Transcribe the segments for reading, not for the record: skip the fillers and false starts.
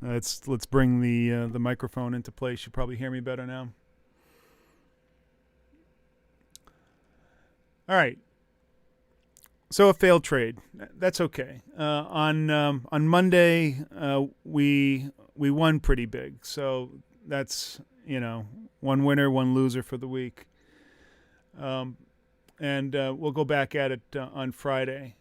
Let's bring the microphone into place. You probably hear me better now. All right. So a failed trade. That's okay. On Monday, we won pretty big. So that's one winner, one loser for the week. And we'll go back at it on Friday.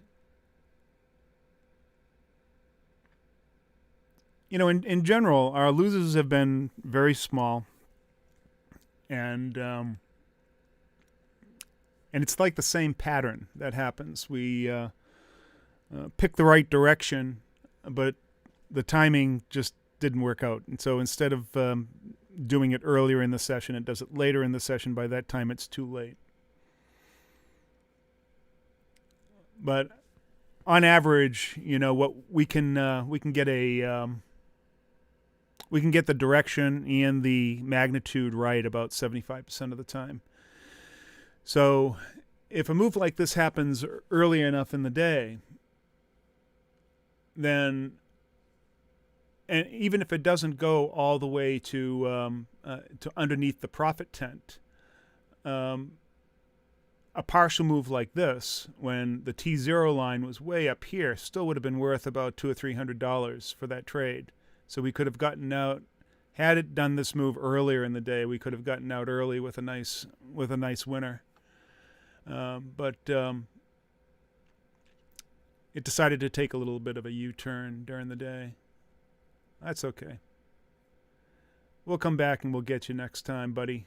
In general, our losers have been very small, and it's like the same pattern that happens. We pick the right direction, but the timing just didn't work out. And so instead of doing it earlier in the session, it does it later in the session. By that time, it's too late. But on average, what we can get we can get the direction and the magnitude right about 75% of the time. So if a move like this happens early enough in the day, then, and even if it doesn't go all the way to underneath the profit tent, a partial move like this, when the T0 line was way up here, still would have been worth about $200 or $300 for that trade. So we could have gotten out, had it done this move earlier in the day, we could have gotten out early with a nice winner. But it decided to take a little bit of a U-turn during the day. That's okay. We'll come back and we'll get you next time, buddy.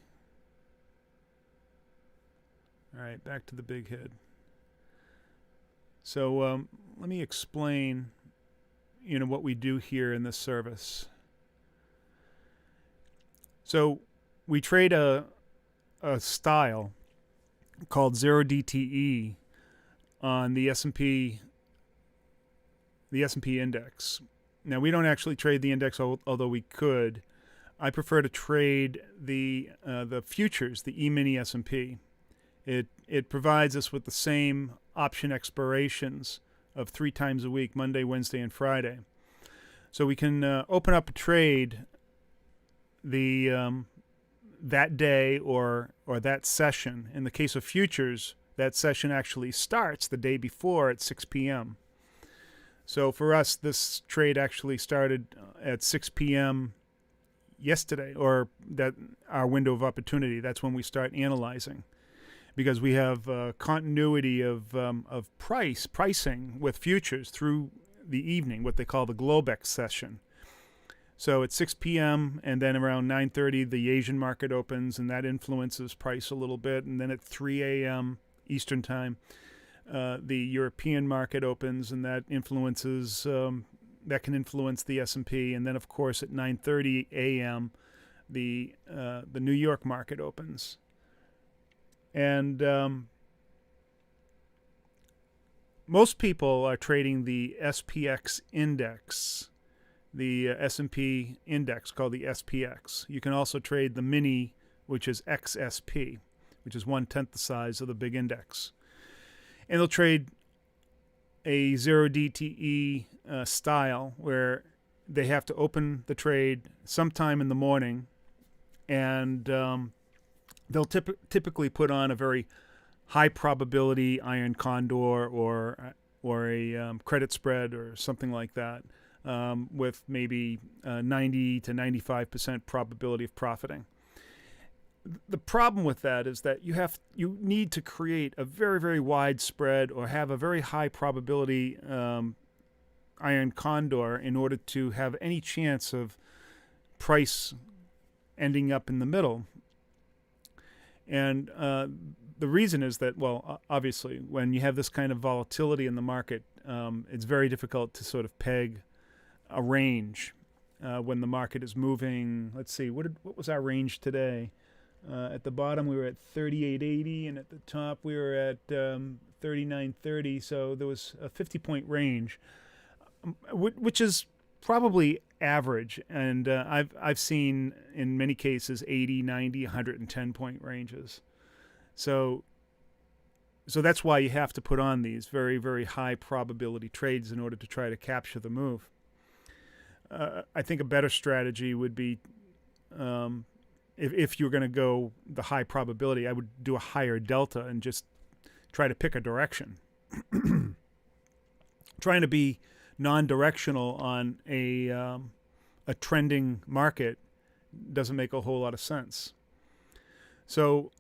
All right, back to the big head. So let me explain, what we do here in this service. So we trade a style called 0 DTE on the S&P index. Now, we don't actually trade the index, although we could. I prefer to trade the futures, the E-mini S&P. It provides us with the same option expirations of 3 times a week, Monday, Wednesday, and Friday. So we can open up a trade that day or that session. In the case of futures, that session actually starts the day before at 6 p.m. So for us, this trade actually started at 6 p.m. yesterday, or that our window of opportunity. That's when we start analyzing, because we have continuity of pricing with futures through the evening, what they call the Globex session. So at 6 p.m. and then around 9:30, the Asian market opens, and that influences price a little bit. And then at 3 a.m. Eastern time, the European market opens, and that influences that can influence the S&P. And then, of course, at 9:30 a.m., the New York market opens. And most people are trading the SPX index, the S&P index called the SPX. You can also trade the mini, which is XSP, which is 1/10 the size of the big index. And they'll trade a 0 DTE style where they have to open the trade sometime in the morning, and they'll typically put on a very high probability iron condor or a credit spread or something like that, with maybe 90 to 95% probability of profiting. The problem with that is that you need to create a very, very wide spread or have a very high probability iron condor in order to have any chance of price ending up in the middle. And the reason is that, well, obviously, when you have this kind of volatility in the market, it's very difficult to sort of peg a range when the market is moving. Let's see, what was our range today? At the bottom, we were at 38.80, and at the top, we were at 39.30. So there was a 50-point range, which is probably average. And I've seen in many cases 80, 90, 110-point ranges. So that's why you have to put on these very, very high probability trades in order to try to capture the move. I think a better strategy would be, if you're going to go the high probability, I would do a higher delta and just try to pick a direction. Trying to be non-directional on a trending market doesn't make a whole lot of sense. So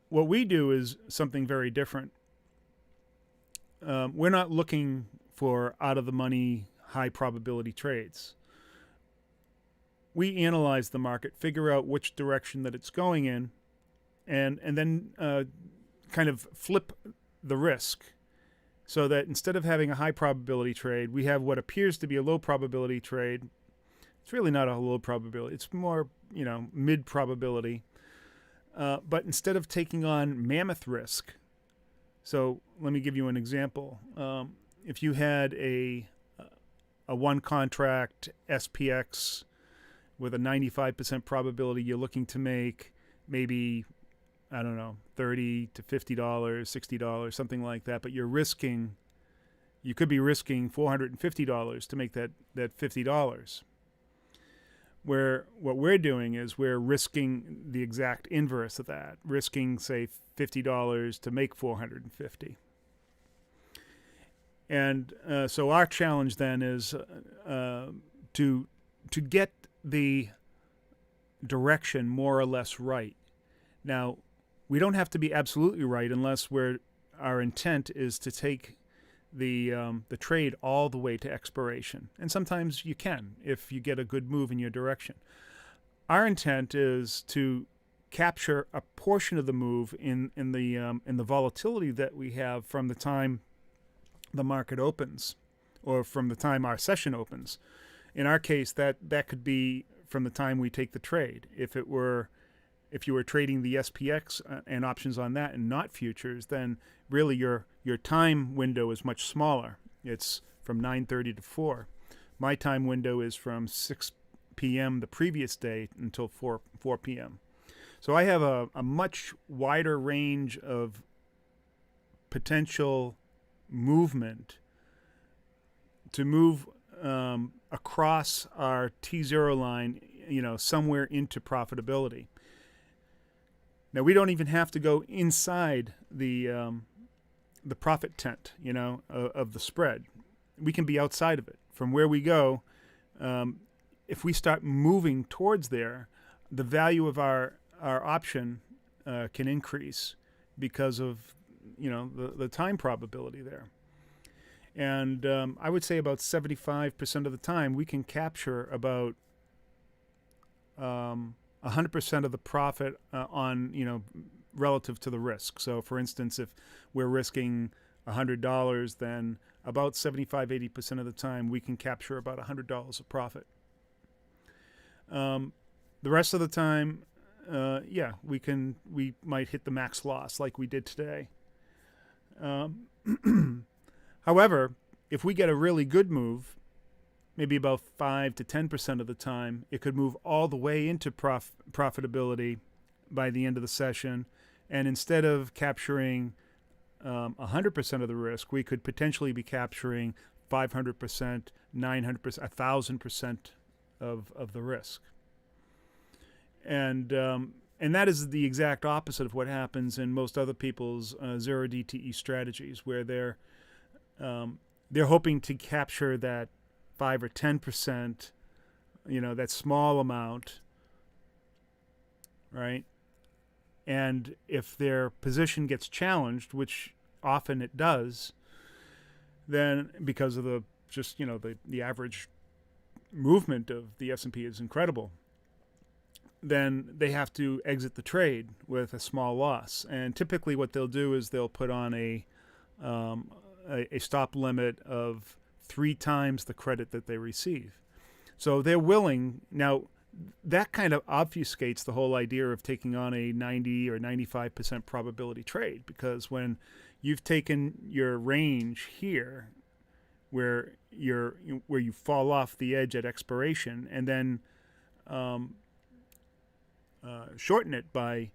what we do is something very different. We're not looking for out-of-the-money, high-probability trades. We analyze the market, figure out which direction that it's going in, and then kind of flip the risk so that instead of having a high-probability trade, we have what appears to be a low-probability trade. It's really not a low probability. It's more, mid-probability. But instead of taking on mammoth risk, so let me give you an example. If you had a one contract SPX with a 95% probability, you're looking to make maybe, I don't know, $30 to $50, $60, something like that. But you could be risking $450 to make that $50. Where what we're doing is we're risking the exact inverse of that, risking, say, $50 to make $450. And so our challenge then is to get the direction more or less right. Now, we don't have to be absolutely right unless our intent is to take the trade all the way to expiration. And sometimes you can if you get a good move in your direction. Our intent is to capture a portion of the move in the volatility that we have from the time the market opens, or from the time our session opens. In our case, that could be from the time we take the trade. If you were trading the SPX and options on that and not futures, then really your time window is much smaller. It's from 9:30 to 4. My time window is from 6 p.m. the previous day until 4 p.m. So I have a much wider range of potential movement to move across our T0 line, somewhere into profitability. Now, we don't even have to go inside the profit tent, of the spread. We can be outside of it. From where we go, if we start moving towards there, the value of our option can increase because of, the time probability there. And I would say about 75% of the time, we can capture about 100% of the profit on, relative to the risk. So, for instance, if we're risking $100, then about 75-80% of the time we can capture about $100 of profit. The rest of the time, we might hit the max loss like we did today. However, if we get a really good move, maybe about 5 to 10% of the time, it could move all the way into profitability by the end of the session. And instead of capturing 100% of the risk, we could potentially be capturing 500%, 900%, 1,000% of the risk. And that is the exact opposite of what happens in most other people's zero DTE strategies, where they're hoping to capture that 5 or 10%, that small amount, right? And if their position gets challenged, which often it does, then because of the average movement of the S&P is incredible, then they have to exit the trade with a small loss. And typically what they'll do is they'll put on a stop limit of 3 times the credit that they receive. So they're willing. Now, that kind of obfuscates the whole idea of taking on a 90 or 95% probability trade, because when you've taken your range here, where you fall off the edge at expiration, and then shorten it by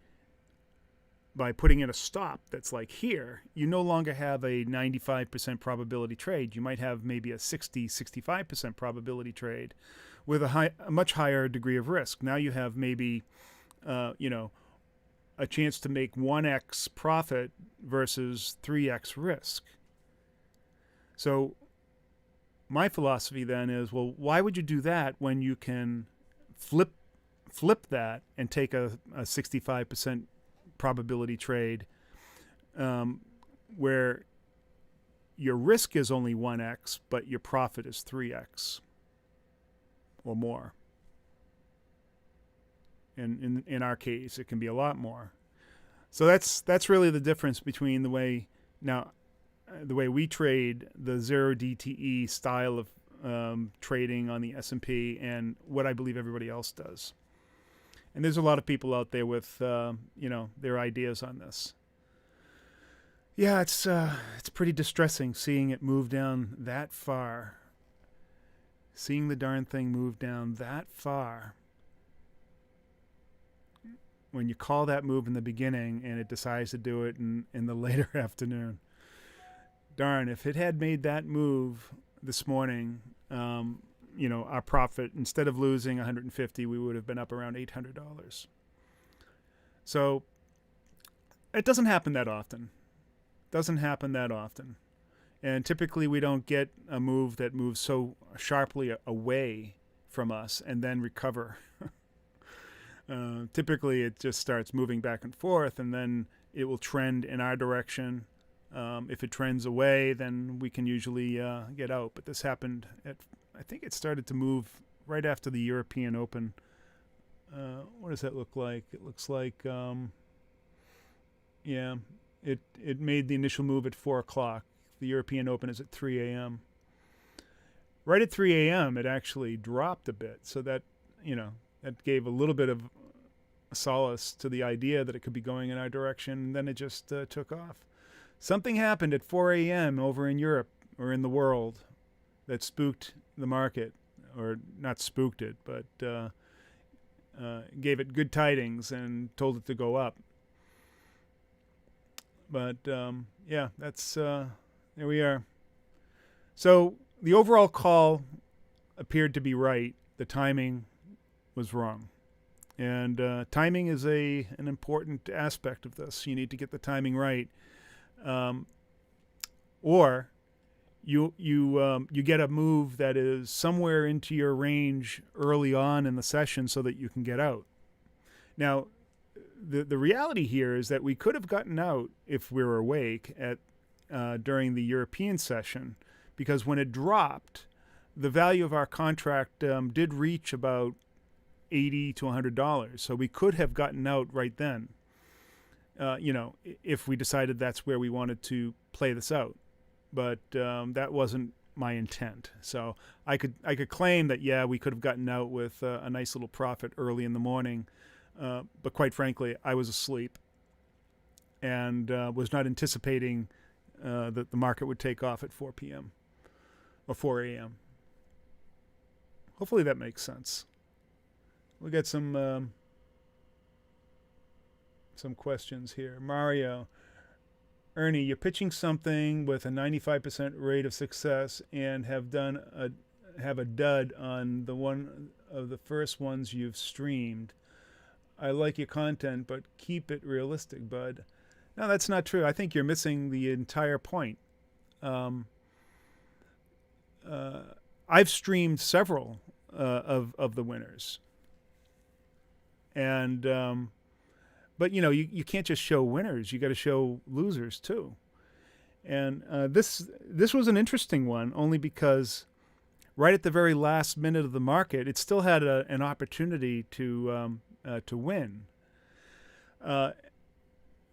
putting in a stop that's like here, you no longer have a 95% probability trade. You might have maybe a 60, 65% probability trade, with a much higher degree of risk. Now you have maybe, a chance to make 1x profit versus 3x risk. So my philosophy then is, well, why would you do that when you can flip that and take a 65% probability trade where your risk is only 1x, but your profit is 3x or more. And in our case, it can be a lot more. So that's really the difference between the way we trade the zero DTE style of trading on the S&P and what I believe everybody else does. And there's a lot of people out there with their ideas on this. Yeah, it's pretty distressing seeing it move down that far. Seeing the darn thing move down that far. When you call that move in the beginning and it decides to do it in the later afternoon. Darn, if it had made that move this morning, our profit, instead of losing $150, we would have been up around $800. So it doesn't happen that often. And typically we don't get a move that moves so sharply away from us and then recover. Typically it just starts moving back and forth, and then it will trend in our direction. If it trends away, then we can usually get out. But this happened I think it started to move right after the European Open. What does that look like? It looks like, it made the initial move at 4 o'clock. The European Open is at 3 a.m. Right at 3 a.m., it actually dropped a bit. So that gave a little bit of solace to the idea that it could be going in our direction, and then it just took off. Something happened at 4 a.m. over in Europe or in the world that spooked the market, or not spooked it, but gave it good tidings and told it to go up. But that's there we are. So the overall call appeared to be right. The timing was wrong. And timing is an important aspect of this. You need to get the timing right. Or you get a move that is somewhere into your range early on in the session so that you can get out. Now, the reality here is that we could have gotten out if we were awake during the European session, because when it dropped, the value of our contract did reach about $80 to $100. So we could have gotten out right then, if we decided that's where we wanted to play this out. But that wasn't my intent. So I could claim that, we could have gotten out with a nice little profit early in the morning. But quite frankly, I was asleep and was not anticipating that the market would take off at 4 p.m. or 4 a.m. Hopefully that makes sense. We got some questions here. Mario, Ernie, you're pitching something with a 95% rate of success and have a dud on the one of the first ones you've streamed. I like your content, but keep it realistic, bud. No, that's not true. I think you're missing the entire point. I've streamed several of the winners. And but you can't just show winners. You got to show losers too. And this was an interesting one, only because right at the very last minute of the market, it still had an opportunity to win.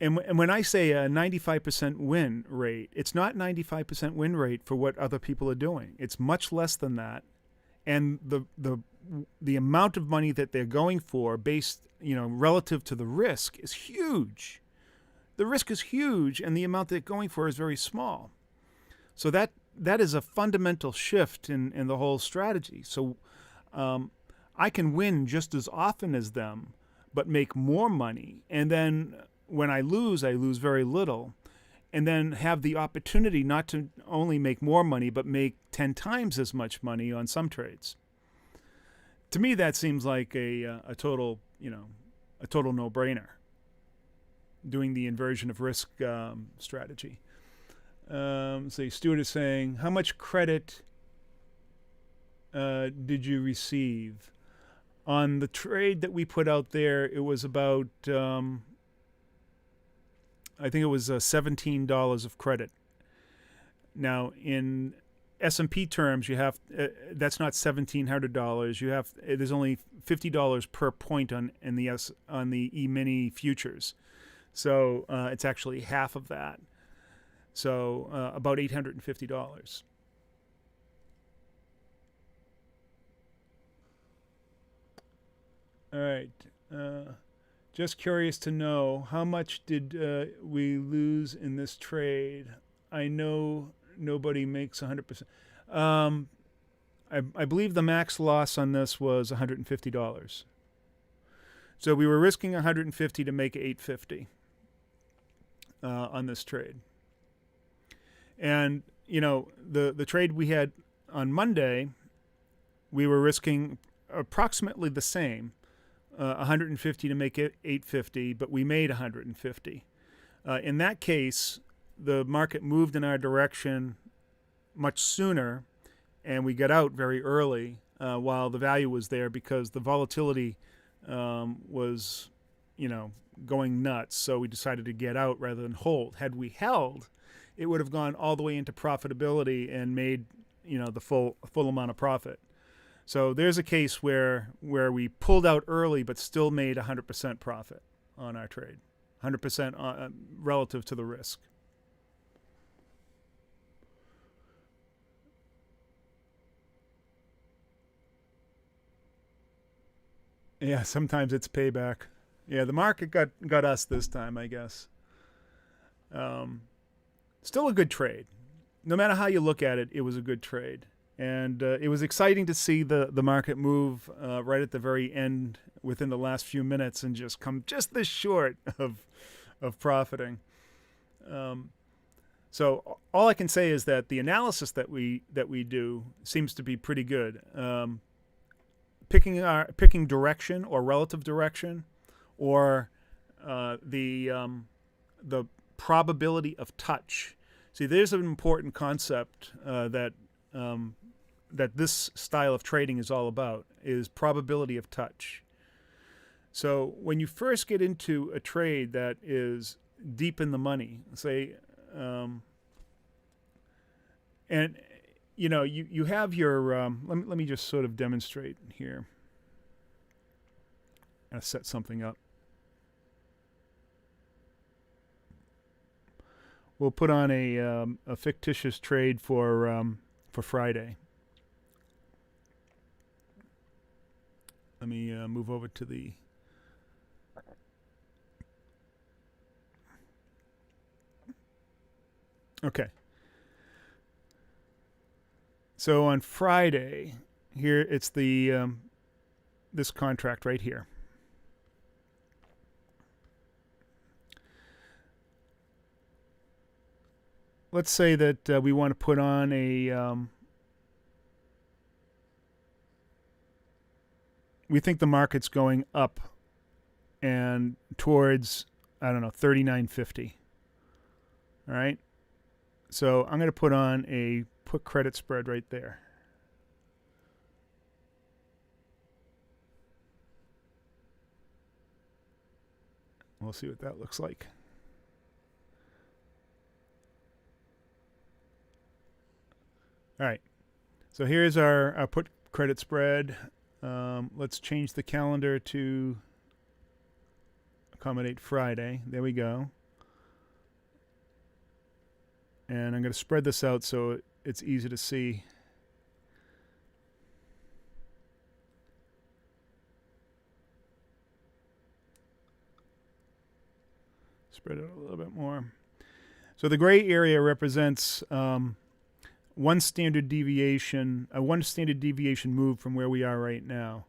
And when I say a 95% win rate, it's not 95% win rate for what other people are doing. It's much less than that. And the amount of money that they're going for based, relative to the risk is huge. The risk is huge, and the amount they're going for is very small. So that is a fundamental shift in the whole strategy. So I can win just as often as them, but make more money. And then when I lose very little, and then have the opportunity not to only make more money, but make 10 times as much money on some trades. To me, that seems like a total, a total no-brainer. Doing the inversion of risk strategy. So Stuart is saying, how much credit did you receive on the trade that we put out there? It was about, I think it was $17 of credit. Now in S&P terms, you have that's not $1,700. You have there's only $50 per point on the E-mini futures, so it's actually half of that. So about $850. All right. Just curious to know, how much did we lose in this trade? I know nobody makes 100%. I believe the max loss on this was $150. So we were risking $150 to make $850 on this trade. And the trade we had on Monday, we were risking approximately the same, $150 to make it $850, but we made $150. In that case, the market moved in our direction much sooner, and we got out very early while the value was there, because the volatility was, going nuts. So we decided to get out rather than hold. Had we held, it would have gone all the way into profitability and made, the full amount of profit. So there's a case where we pulled out early but still made 100% profit on our trade, 100% relative to the risk. Yeah, sometimes it's payback. Yeah, the market got us this time, I guess. Still a good trade. No matter how you look at it, it was a good trade. And it was exciting to see the market move right at the very end within the last few minutes and just come just this short of profiting. So all I can say is that the analysis that we do seems to be pretty good. Picking direction or relative direction, or the probability of touch. See, there's an important concept that this style of trading is all about, is probability of touch. So when you first get into a trade that is deep in the money, say, and you have your, let me just sort of demonstrate here. I'm going to set something up. We'll put on a fictitious trade for Friday. Let me move over to the. Okay. So on Friday, here it's the this contract right here. Let's say that we want to put on a. We think the market's going up and towards, I don't know, 39.50. All right. So I'm going to put on a put credit spread right there. We'll see what that looks like. All right. So here's our put credit spread. Let's change the calendar to accommodate Friday. There we go. And I'm going to spread this out so it's easy to see. Spread it a little bit more. So the gray area represents one standard deviation move from where we are right now.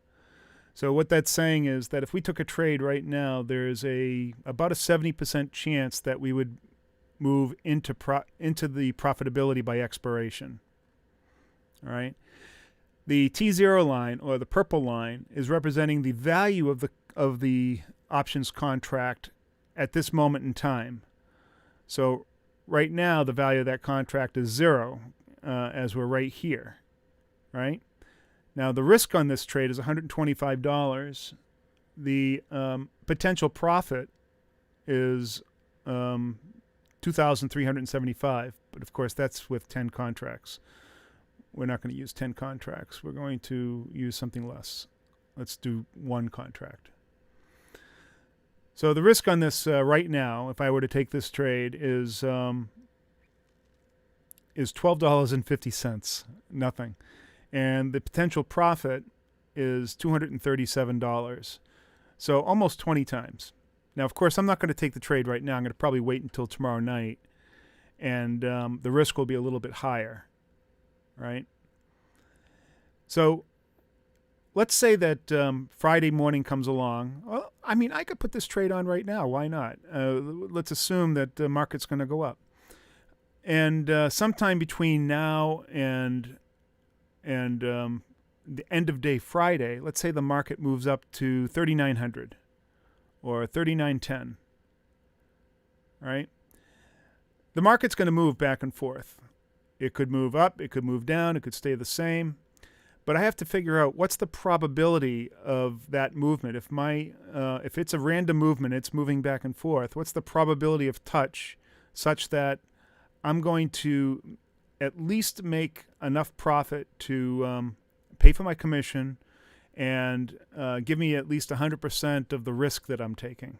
So what that's saying is that if we took a trade right now, there's about a 70% chance that we would move into the profitability by expiration. All right. The T0 line, or the purple line, is representing the value of the options contract at this moment in time. So right now, the value of that contract is 0, as we're right here, right? Now, the risk on this trade is $125. The potential profit is $2,375, but of course, that's with 10 contracts. We're not going to use 10 contracts. We're going to use something less. Let's do 1 contract. So the risk on this right now, if I were to take this trade, is $12.50, nothing. And the potential profit is $237. So almost 20 times. Now, of course, I'm not going to take the trade right now. I'm going to probably wait until tomorrow night, and the risk will be a little bit higher, right? So let's say that Friday morning comes along. Well, I mean, I could put this trade on right now. Why not? Let's assume that the market's going to go up. And sometime between now and the end of day Friday, let's say the market moves up to 3,900 or 3,910, right? The market's going to move back and forth. It could move up, it could move down, it could stay the same. But I have to figure out what's the probability of that movement. If it's a random movement, it's moving back and forth. What's the probability of touch such that I'm going to at least make enough profit to pay for my commission and give me at least 100% of the risk that I'm taking?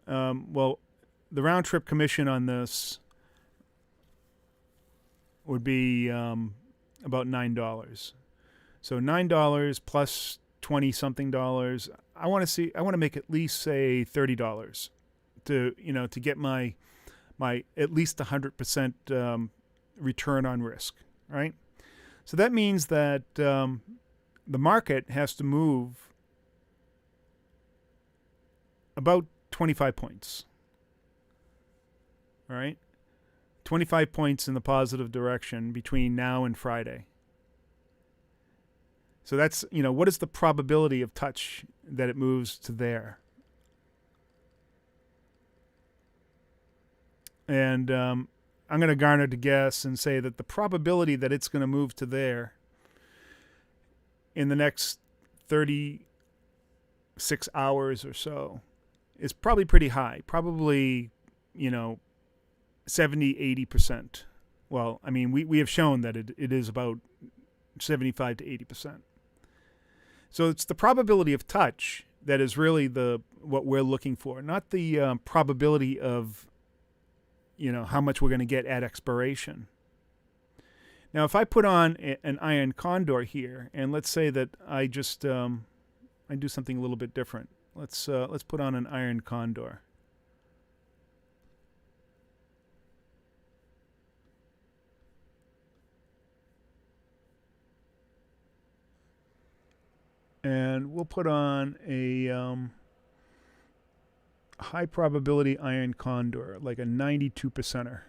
Well, the round-trip commission on this would be about $9. So $9 plus 20-something dollars. I want to make at least, say, $30 to get my at least 100% return on risk, right? So that means that the market has to move about 25 points, all right? 25 points in the positive direction between now and Friday. So that's, what is the probability of touch that it moves to there? And I'm going to garner to guess and say that the probability that it's going to move to there in the next 36 hours or so is probably pretty high. Probably, 70-80%. Well, I mean, we have shown that it is about 75 to 80%. So it's the probability of touch that is really what we're looking for, not the probability of how much we're going to get at expiration. Now, if I put on an iron condor here, and let's say that I just I do something a little bit different. Let's put on an iron condor. And we'll put on a high probability iron condor, like a 92%er.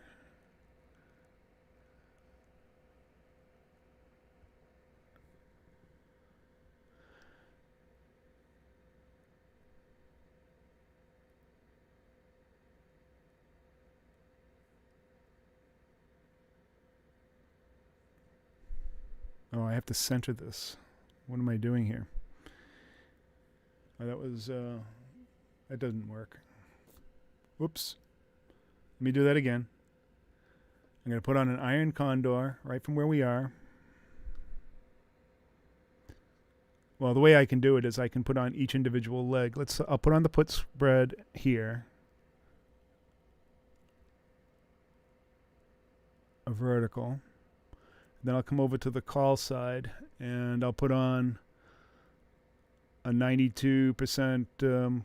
Oh, I have to center this. What am I doing here? Oh, that doesn't work. Whoops. Let me do that again. I'm going to put on an iron condor right from where we are. Well, the way I can do it is I can put on each individual leg. I'll put on the put spread here. A vertical. Then I'll come over to the call side and I'll put on a 92%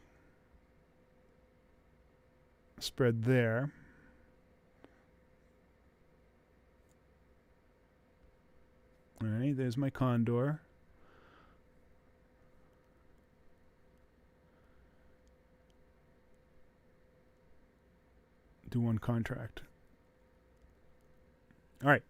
spread there. All right, there's my condor. Do one contract. All right.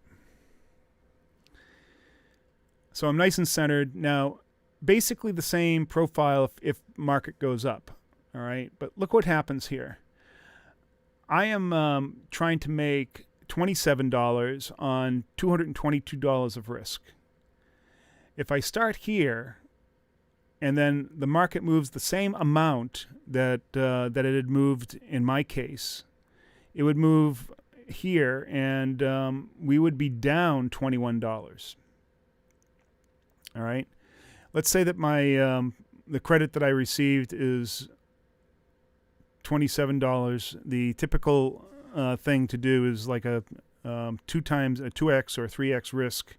So I'm nice and centered. Now, basically the same profile if market goes up. All right. But look what happens here. I am trying to make $27 on $222 of risk. If I start here, and then the market moves the same amount that it had moved in my case, it would move here, and we would be down $21. All right. Let's say that my the credit that I received is $27. The typical thing to do is like a 2x or 3x risk.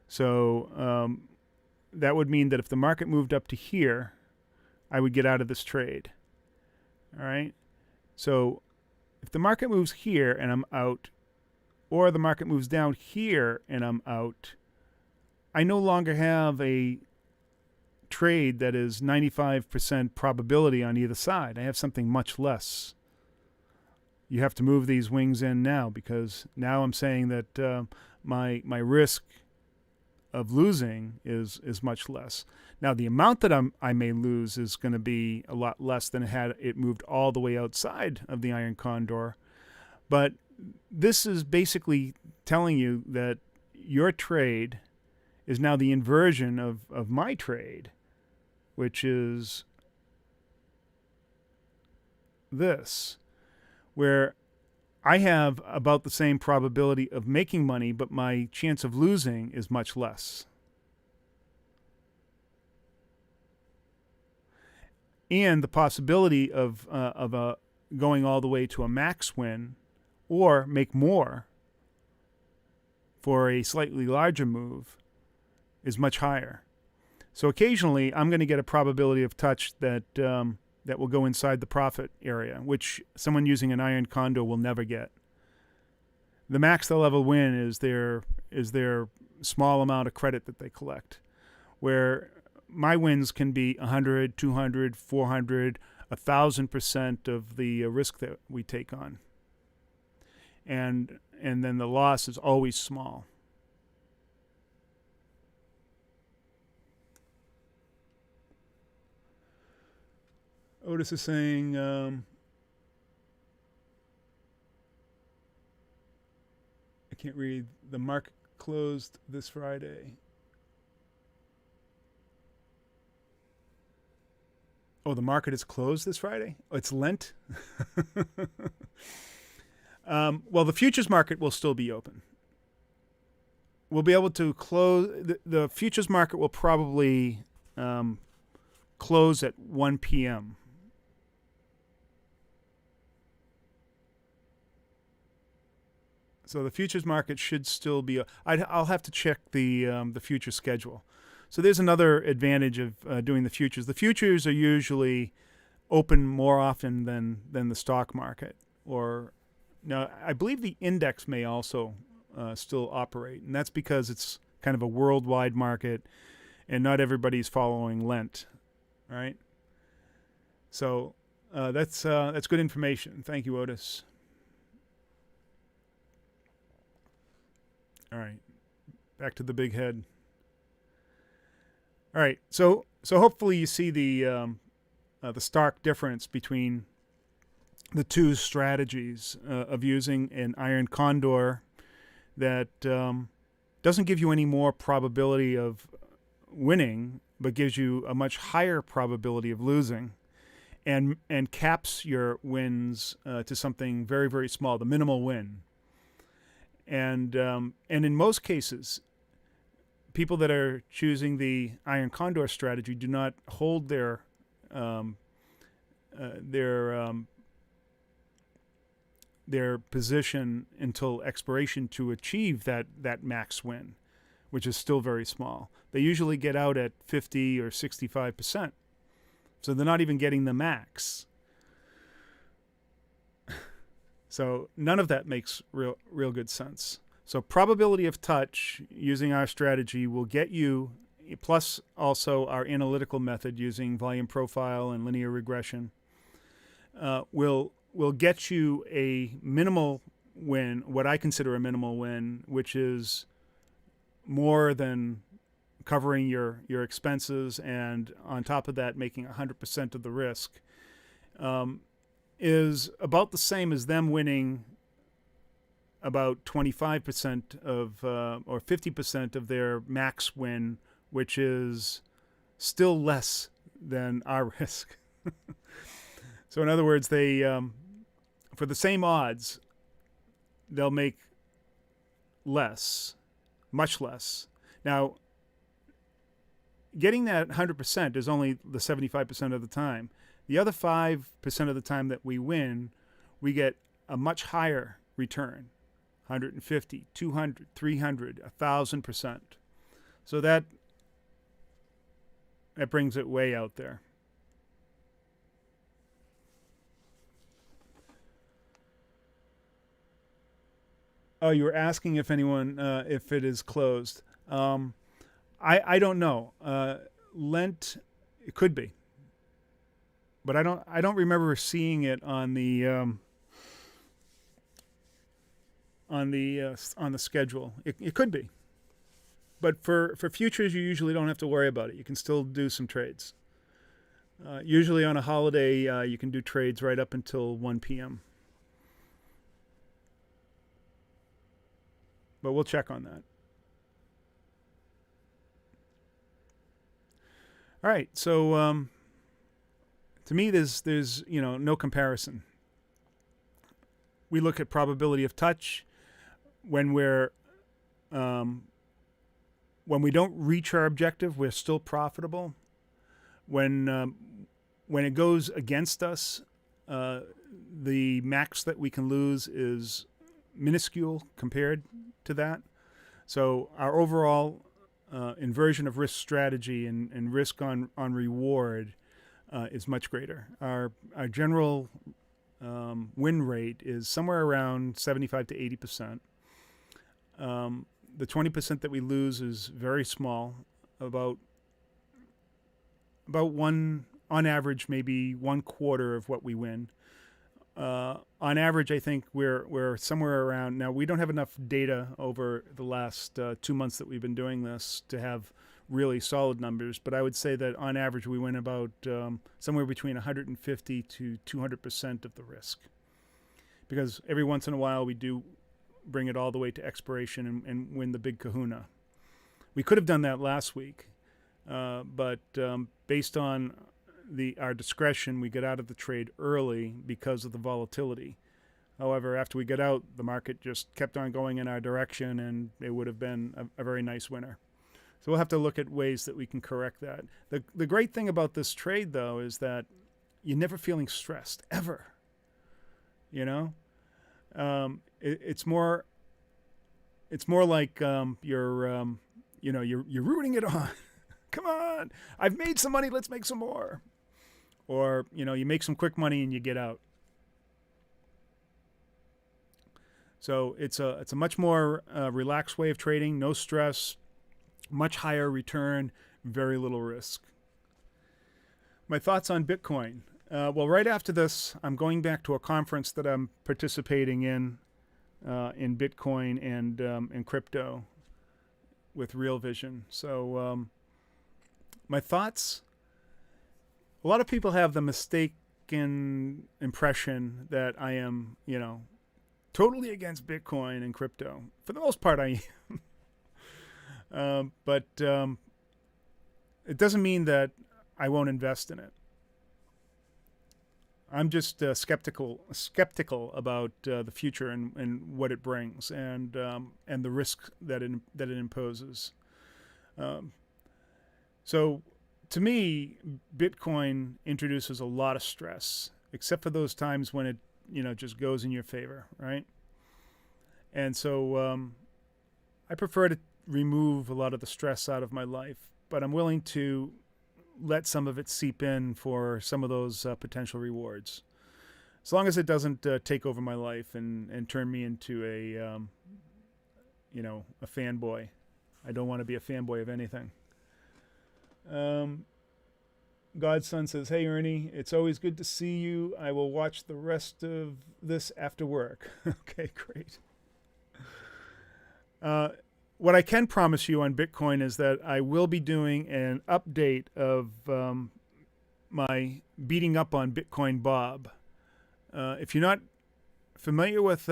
So that would mean that if the market moved up to here, I would get out of this trade. All right. So if the market moves here and I'm out, or the market moves down here and I'm out, I no longer have a trade that is 95% probability on either side. I have something much less. You have to move these wings in now, because now I'm saying that my risk of losing is much less. Now the amount that I may lose is going to be a lot less than had it moved all the way outside of the iron condor. But this is basically telling you that your trade is now the inversion of my trade, which is this, where I have about the same probability of making money, but my chance of losing is much less. And the possibility of going all the way to a max win or make more for a slightly larger move is much higher. So occasionally I'm going to get a probability of touch that that will go inside the profit area, which someone using an iron condor will never get. The max they'll ever win is their small amount of credit that they collect, where my wins can be 100, 200, 400, 1,000% of the risk that we take on. And then the loss is always small. Otis is saying, I can't read, the market closed this Friday. Oh, the market is closed this Friday? Oh, it's Lent? Well, the futures market will still be open. We'll be able to close, the futures market will probably close at 1 p.m. So the futures market should still be. I'll have to check the future schedule. So there's another advantage of doing the futures. The futures are usually open more often than the stock market. Or now I believe the index may also still operate, and that's because it's kind of a worldwide market, and not everybody's following Lent, right? So that's good information. Thank you, Otis. All right, back to the big head. All right, so hopefully you see the stark difference between the two strategies of using an iron condor that doesn't give you any more probability of winning, but gives you a much higher probability of losing, and caps your wins to something very, very small, the minimal win. And in most cases, people that are choosing the iron condor strategy do not hold their position until expiration to achieve that max win, which is still very small. They usually get out at 50 or 65%, so they're not even getting the max. So none of that makes real good sense. So probability of touch using our strategy will get you, plus also our analytical method using volume profile and linear regression, will get you a minimal win, what I consider a minimal win, which is more than covering your expenses, and on top of that, making 100% of the risk, is about the same as them winning about 25% of or 50% of their max win, which is still less than our risk. So in other words, they for the same odds, they'll make less, much less. Now, getting that 100% is only the 75% of the time. The other 5% of the time that we win, we get a much higher return. 150, 200, 300, 1,000%. So that brings it way out there. Oh, you were asking if anyone, if it is closed. I don't know. Lent, it could be, but I don't remember seeing it on the schedule. It could be, but for futures, you usually don't have to worry about it. You can still do some trades. Usually on a holiday, you can do trades right up until 1 p.m. But we'll check on that. All right, so to me, there's no comparison. We look at probability of touch when we don't reach our objective. We're still profitable. When it goes against us, the max that we can lose is minuscule compared to that. So our overall inversion of risk strategy and risk on reward is much greater. Our general win rate is somewhere around 75 to 80%. The 20% that we lose is very small, about one, on average, maybe 1/4 of what we win. On average, I think we're somewhere around. Now, we don't have enough data over the last 2 months that we've been doing this to have really solid numbers, but I would say that on average we win about somewhere between 150 to 200% of the risk, because every once in a while we do bring it all the way to expiration and win the big kahuna. We could have done that last week, but based on our discretion, we got out of the trade early because of the volatility. However, after we got out, the market just kept on going in our direction, and it would have been a very nice winner. So we'll have to look at ways that we can correct that. The great thing about this trade, though, is that you're never feeling stressed, ever. It's more like you're rooting it on. Come on, I've made some money, let's make some more. Or, you make some quick money and you get out. So it's a much more relaxed way of trading, no stress, much higher return, very little risk. My thoughts on Bitcoin. Well, right after this, I'm going back to a conference that I'm participating in Bitcoin and in crypto with Real Vision. So my thoughts, a lot of people have the mistaken impression that I am, totally against Bitcoin and crypto. For the most part, I am. But it doesn't mean that I won't invest in it. I'm just skeptical about the future and what it brings and the risk that it imposes. So, to me, Bitcoin introduces a lot of stress, except for those times when it just goes in your favor, right? And so I prefer to remove a lot of the stress out of my life, but I'm willing to let some of it seep in for some of those potential rewards, as long as it doesn't take over my life and turn me into a fanboy. I don't want to be a fanboy of anything. Godson says, "Hey Ernie, it's always good to see you. I will watch the rest of this after work." Okay, great. what I can promise you on Bitcoin is that I will be doing an update of my beating up on Bitcoin Bob. If you're not familiar with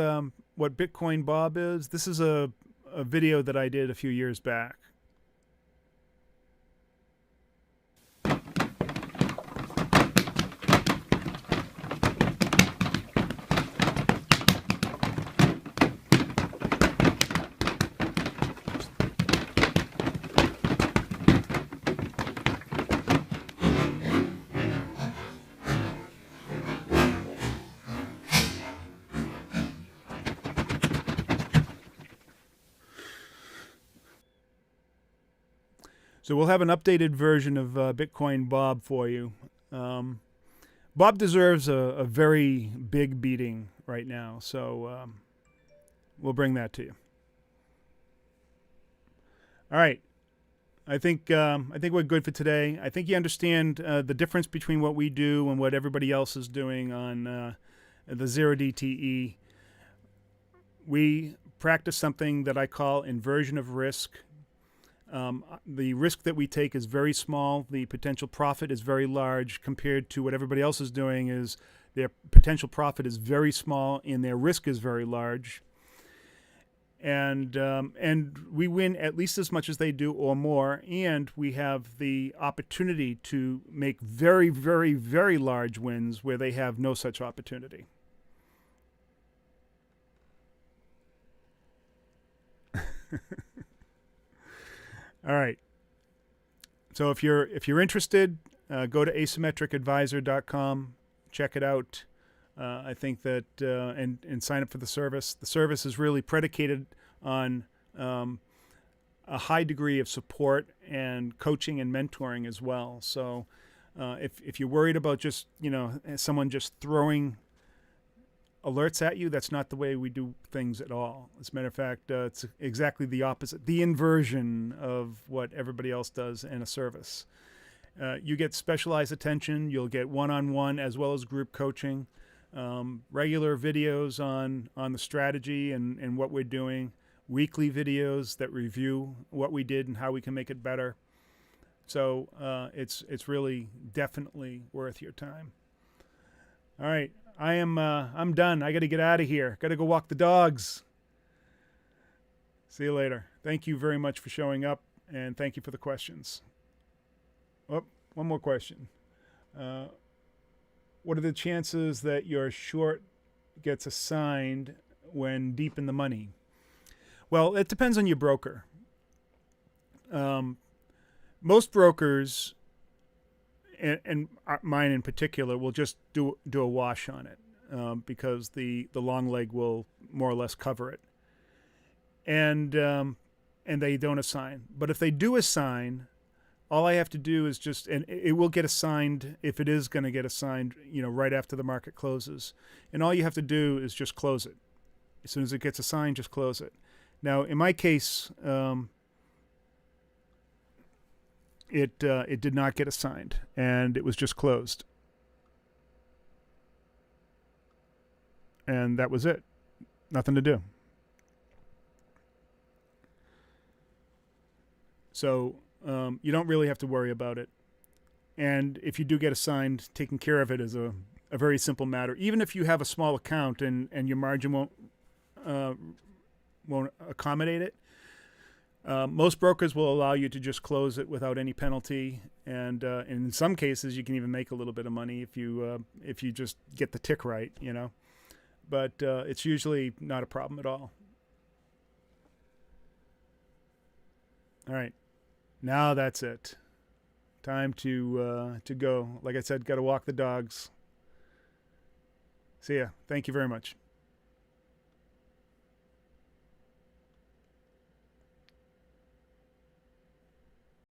what Bitcoin Bob is, this is a video that I did a few years back. So we'll have an updated version of Bitcoin Bob for you. Bob deserves a very big beating right now, so we'll bring that to you. All right. I think we're good for today. I think you understand the difference between what we do and what everybody else is doing on the zero DTE. We practice something that I call inversion of risk. The risk that we take is very small. The potential profit is very large compared to what everybody else is doing. Is their potential profit is very small and their risk is very large. And we win at least as much as they do or more. And we have the opportunity to make very, very, very large wins where they have no such opportunity. All right. So if you're interested, go to asymmetricadvisor.com, check it out. I think that and sign up for the service. The service is really predicated on a high degree of support and coaching and mentoring as well. So if you're worried about just someone just throwing alerts at you, that's not the way we do things at all. As a matter of fact, it's exactly the opposite, the inversion of what everybody else does in a service. You get specialized attention. You'll get one-on-one as well as group coaching, regular videos on the strategy and what we're doing, weekly videos that review what we did and how we can make it better. So it's really definitely worth your time. All right. I'm done. I got to get out of here. Got to go walk the dogs. See you later. Thank you very much for showing up, and thank you for the questions. Oh, one more question. What are the chances that your short gets assigned when deep in the money? Well, it depends on your broker. Most brokers, and mine in particular, will just do a wash on it because the long leg will more or less cover it, and they don't assign. But if they do assign, all I have to do is just, and it will get assigned if it is going to get assigned, right after the market closes. And all you have to do is just close it. As soon as it gets assigned, just close it. Now, in my case, it did not get assigned, and it was just closed. And that was it. Nothing to do. So you don't really have to worry about it. And if you do get assigned, taking care of it is a very simple matter. Even if you have a small account and your margin won't accommodate it, most brokers will allow you to just close it without any penalty, and in some cases you can even make a little bit of money if you just get the tick right, But it's usually not a problem at all. All right, now that's it. Time to go. Like I said, got to walk the dogs. See ya. Thank you very much.